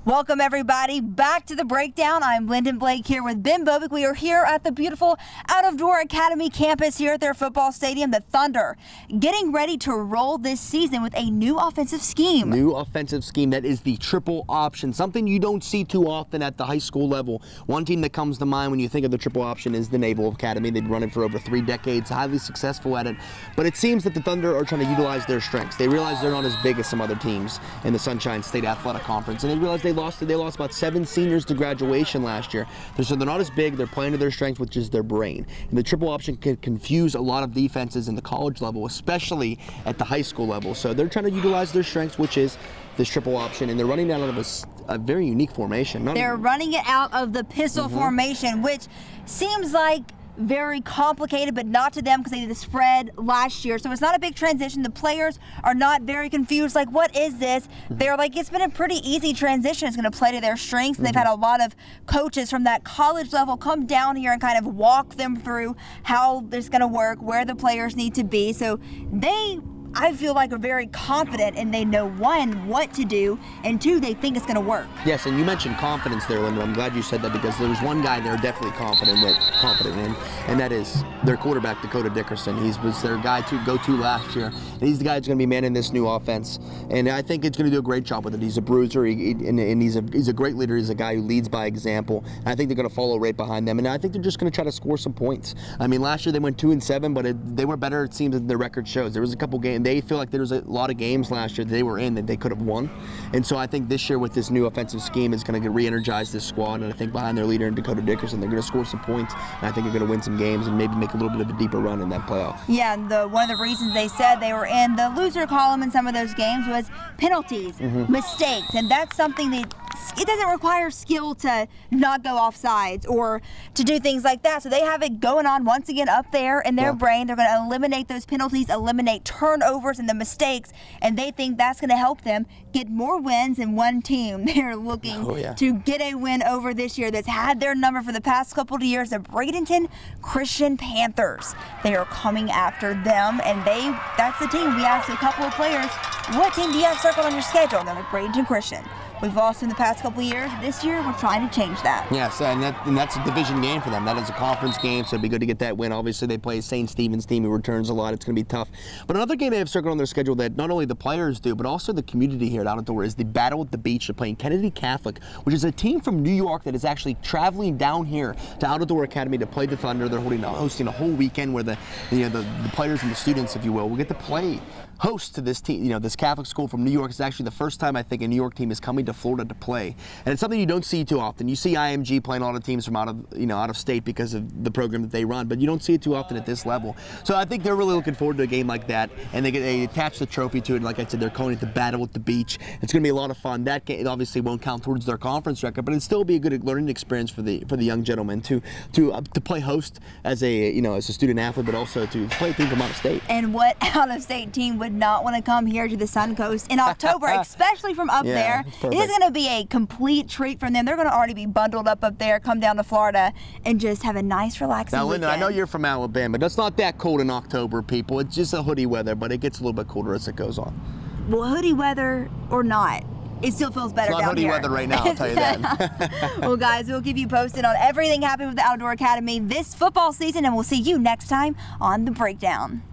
Welcome, everybody, back to the breakdown. I'm Lyndon Blake here with Ben Bobick. We are here at the beautiful Out-of-Door Academy campus here at their football stadium, the Thunder, getting ready to roll this season with a new offensive scheme. New offensive scheme that is the triple option, something you don't see too often at the high school level. One team that comes to mind when you think of the triple option is the Naval Academy. They've run it for over 3 decades, highly successful at it. But it seems that the Thunder are trying to utilize their strengths. They realize they're not as big as some other teams in the Sunshine State Athletic Conference, and they realize they lost about 7 seniors to graduation last year. So they're not as big. They're playing to their strength, which is their brain. And the triple option can confuse a lot of defenses in the college level, especially at the high school level. So they're trying to utilize their strengths, which is this triple option, and they're running out of a very unique formation. They're running it out of the pistol formation, which seems like very complicated, but not to them because they did the spread last year. So it's not a big transition. The players are not very confused, like, what is this? They're like, it's been a pretty easy transition. It's going to play to their strengths. And they've had a lot of coaches from that college level come down here and kind of walk them through how this is going to work, where the players need to be. So I feel like are very confident, and they know, 1, what to do, and 2, they think it's going to work. Yes, and you mentioned confidence there, Linda. I'm glad you said that, because there was one guy they're definitely confident in, and that is their quarterback, Dakota Dickerson. He was their guy to go to last year, and he's the guy who's going to be manning this new offense, and I think it's going to do a great job with it. He's a bruiser, and he's a great leader. He's a guy who leads by example, and I think they're going to follow right behind them, and I think they're just going to try to score some points. I mean, last year they went 2-7, but they were better, it seems, than the record shows. There was a couple games. They feel like there was a lot of games last year that they were in that they could have won. And so I think this year with this new offensive scheme is going to re-energize this squad. And I think behind their leader, Dakota Dickerson, they're going to score some points. And I think they're going to win some games and maybe make a little bit of a deeper run in that playoff. Yeah, and one of the reasons they said they were in the loser column in some of those games was penalties, mistakes. And that's something that it doesn't require skill to not go off sides or to do things like that. So they have it going on once again up there in their brain. They're going to eliminate those penalties, eliminate turnovers and the mistakes, and they think that's going to help them get more wins in one team. They're looking to get a win over this year that's had their number for the past couple of years, the Bradenton Christian Panthers. They are coming after them, and that's the team. We asked a couple of players, what team do you have circled on your schedule? And they're like, Bradenton Christian. We've lost in the past couple of years. This year, we're trying to change that. Yes, and that's a division game for them. That is a conference game, so it'd be good to get that win. Obviously, they play St. Stephen's team who returns a lot. It's going to be tough. But another game they have circled on their schedule that not only the players do, but also the community here at Out-of-Door is the Battle at the Beach. They're playing Kennedy Catholic, which is a team from New York that is actually traveling down here to Out-of-Door Academy to play the Thunder. They're hosting a whole weekend where the players and the students, if you will get to play host to this team. This Catholic school from New York. Is actually the first time I think a New York team is coming to Florida to play, and it's something you don't see too often. You see IMG playing a lot of teams from out of state because of the program that they run, but you don't see it too often at this level. So I think they're really looking forward to a game like that, and they attach the trophy to it. Like I said, they're calling it the Battle at the Beach. It's going to be a lot of fun. That game obviously won't count towards their conference record, but it'll still be a good learning experience for the young gentlemen to play host as a student athlete, but also to play a team from out of state. And what out of state team would not want to come here to the Suncoast in October, especially from up there? It is going to be a complete treat from them. They're going to already be bundled up there, come down to Florida, and just have a nice, relaxing Now, Linda, weekend. I know you're from Alabama. It's not that cold in October, people. It's just a hoodie weather, but it gets a little bit colder as it goes on. Well, hoodie weather or not, it still feels better down here. It's not hoodie weather right now, I'll tell you that. Well, guys, we'll keep you posted on everything happening with the Outdoor Academy this football season, and we'll see you next time on The Breakdown.